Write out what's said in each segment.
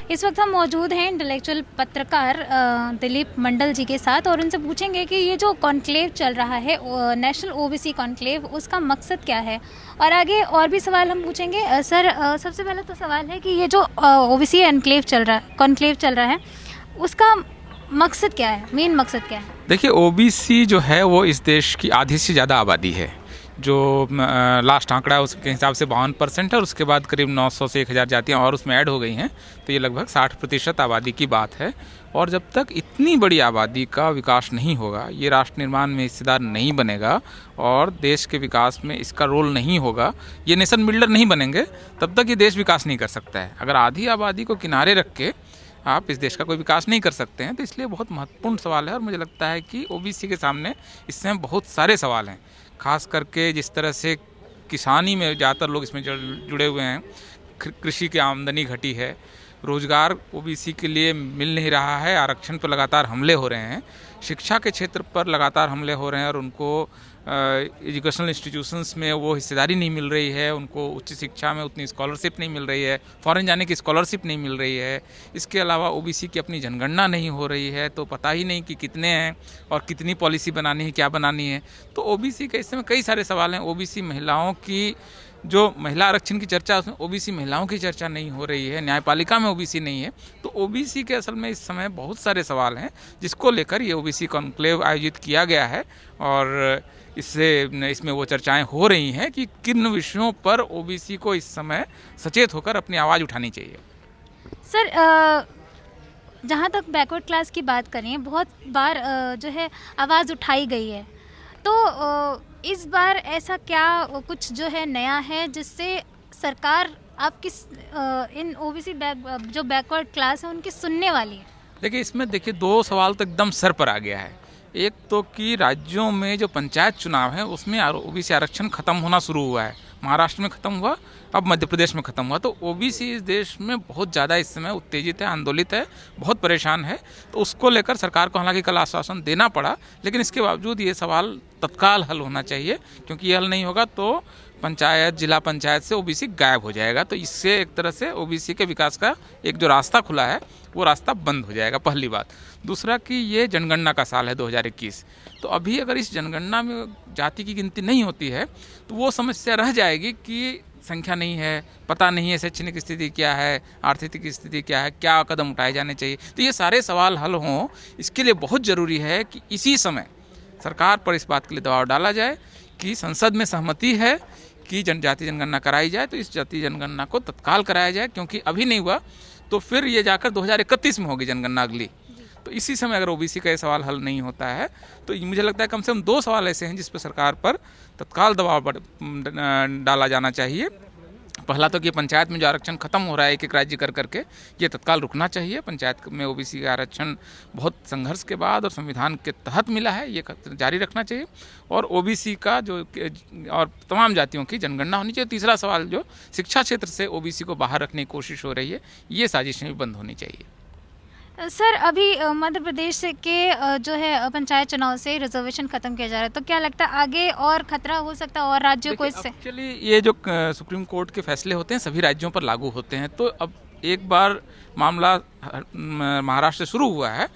इस वक्त हम मौजूद हैं इंटेलेक्चुअल पत्रकार दिलीप मंडल जी के साथ और उनसे पूछेंगे कि ये जो कॉन्क्लेव चल रहा है नेशनल ओबीसी कॉन्क्लेव, उसका मकसद क्या है, और आगे और भी सवाल हम पूछेंगे। सर, सबसे पहला तो सवाल है कि ये जो ओबीसी कॉन्क्लेव चल रहा है, उसका मकसद क्या है, मेन मकसद क्या है? देखिए, ओबीसी जो है वो इस देश की आधी से ज़्यादा आबादी है। जो लास्ट आंकड़ा है उसके हिसाब से 52% है, और उसके बाद करीब 900 से 1000 जातियाँ और उसमें ऐड हो गई हैं, तो ये लगभग 60% आबादी की बात है। और जब तक इतनी बड़ी आबादी का विकास नहीं होगा, ये राष्ट्र निर्माण में हिस्सेदार नहीं बनेगा और देश के विकास में इसका रोल नहीं होगा, ये नेशन बिल्डर नहीं बनेंगे, तब तक ये देश विकास नहीं कर सकता है। अगर आधी आबादी को किनारे रख के आप इस देश का कोई विकास नहीं कर सकते हैं, तो इसलिए बहुत महत्वपूर्ण सवाल है। और मुझे लगता है कि ओबीसी के सामने इस समय बहुत सारे सवाल हैं, खास करके जिस तरह से किसानी में ज़्यादातर लोग इसमें जुड़े हुए हैं, कृषि की आमदनी घटी है, रोज़गार ओबीसी के लिए मिल नहीं रहा है, आरक्षण पर लगातार हमले हो रहे हैं, शिक्षा के क्षेत्र पर लगातार हमले हो रहे हैं और उनको एजुकेशनल इंस्टीट्यूशंस में वो हिस्सेदारी नहीं मिल रही है, उनको उच्च शिक्षा में उतनी स्कॉलरशिप नहीं मिल रही है, फॉरेन जाने की स्कॉलरशिप नहीं मिल रही है। इसके अलावा ओबीसी की अपनी जनगणना नहीं हो रही है, तो पता ही नहीं कि कितने हैं और कितनी पॉलिसी बनानी है, क्या बनानी है। तो ओबीसी के इस समय कई सारे सवाल हैं। ओबीसी महिलाओं की जो महिला आरक्षण की चर्चा, उसमें ओबीसी महिलाओं की चर्चा नहीं हो रही है, न्यायपालिका में ओबीसी नहीं है। तो ओबीसी के असल में इस समय बहुत सारे सवाल हैं जिसको लेकर ये ओबीसी कॉन्क्लेव आयोजित किया गया है, और इसमें वो चर्चाएं हो रही हैं कि किन विषयों पर ओबीसी को इस समय सचेत होकर अपनी आवाज़ उठानी चाहिए। सर, जहाँ तक बैकवर्ड क्लास की बात करें, बहुत बार जो है आवाज़ उठाई गई है, तो इस बार ऐसा क्या कुछ जो है नया है जिससे सरकार आप इन ओबीसी जो बैकवर्ड क्लास है उनकी सुनने वाली है? देखिए, इसमें देखिए 2 सवाल तो एकदम सर पर आ गया है। एक तो कि राज्यों में जो पंचायत चुनाव है उसमें ओबीसी आरक्षण खत्म होना शुरू हुआ है। महाराष्ट्र में ख़त्म हुआ, अब मध्य प्रदेश में ख़त्म हुआ। तो ओबीसी इस देश में बहुत ज़्यादा इस समय उत्तेजित है, आंदोलित है, बहुत परेशान है। तो उसको लेकर सरकार को हालांकि कल आश्वासन देना पड़ा, लेकिन इसके बावजूद ये सवाल तत्काल हल होना चाहिए, क्योंकि ये हल नहीं होगा तो पंचायत, जिला पंचायत से ओबीसी गायब हो जाएगा। तो इससे एक तरह से ओबीसी के विकास का एक जो रास्ता खुला है वो रास्ता बंद हो जाएगा, पहली बात। दूसरा कि ये जनगणना का साल है 2021, तो अभी अगर इस जनगणना में जाति की गिनती नहीं होती है तो वो समस्या रह जाएगी कि संख्या नहीं है, पता नहीं है शैक्षणिक स्थिति क्या है, आर्थिक स्थिति क्या है, क्या कदम उठाए जाने चाहिए। तो ये सारे सवाल हल हों, इसके लिए बहुत ज़रूरी है कि इसी समय सरकार पर इस बात के लिए दबाव डाला जाए कि संसद में सहमति है कि जनजाति जनगणना कराई जाए, तो इस जाति जनगणना को तत्काल कराया जाए, क्योंकि अभी नहीं हुआ तो फिर ये जाकर 2031 में होगी जनगणना अगली। तो इसी समय अगर ओबीसी का ये सवाल हल नहीं होता है तो मुझे लगता है कम से कम 2 सवाल ऐसे हैं जिस पर सरकार पर तत्काल दबाव डाला जाना चाहिए। पहला तो कि पंचायत में जो आरक्षण खत्म हो रहा है एक एक राज्य कर करके, ये तत्काल रुकना चाहिए। पंचायत में ओबीसी का आरक्षण बहुत संघर्ष के बाद और संविधान के तहत मिला है, ये जारी रखना चाहिए। और ओबीसी का जो और तमाम जातियों की जनगणना होनी चाहिए। तीसरा सवाल, जो शिक्षा क्षेत्र से ओबीसी को बाहर रखने की कोशिश हो रही है, ये साजिशें भी बंद होनी चाहिए। सर, अभी मध्य प्रदेश के जो है पंचायत चुनाव से रिजर्वेशन खत्म किया जा रहा है, तो क्या लगता है आगे और खतरा हो सकता है और राज्यों को इससे? एक्चुअली ये जो सुप्रीम कोर्ट के फैसले होते हैं सभी राज्यों पर लागू होते हैं। तो अब एक बार मामला महाराष्ट्र से शुरू हुआ है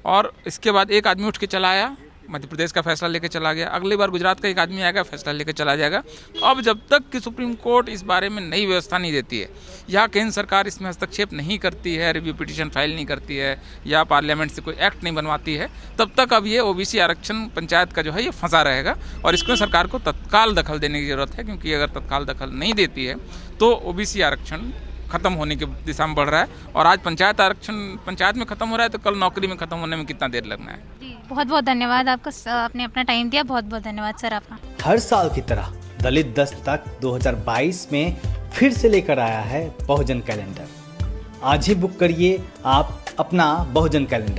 और इसके बाद एक आदमी उठ के चला आया, मध्य प्रदेश का फैसला लेके चला गया, अगली बार गुजरात का एक आदमी आएगा, फैसला लेके चला जाएगा। तो अब जब तक कि सुप्रीम कोर्ट इस बारे में नई व्यवस्था नहीं देती है या केंद्र सरकार इसमें हस्तक्षेप नहीं करती है, रिव्यू पिटीशन फाइल नहीं करती है या पार्लियामेंट से कोई एक्ट नहीं बनवाती है, तब तक अब ये ओबीसी आरक्षण पंचायत का जो है ये फंसा रहेगा। और इसमें सरकार को तत्काल दखल देने की ज़रूरत है, क्योंकि अगर तत्काल दखल नहीं देती है तो ओबीसी आरक्षण खत्म होने की दिशा में बढ़ रहा है। और आज पंचायत आरक्षण पंचायत में खत्म हो रहा है, तो कल नौकरी में खत्म होने में कितना देर लगना है। जी, बहुत बहुत धन्यवाद आपका, आपने अपना टाइम दिया। बहुत बहुत धन्यवाद सर आपका। हर साल की तरह दलित दस्तक 2022 में फिर से लेकर आया है बहुजन कैलेंडर। आज ही बुक करिए आप अपना बहुजन कैलेंडर।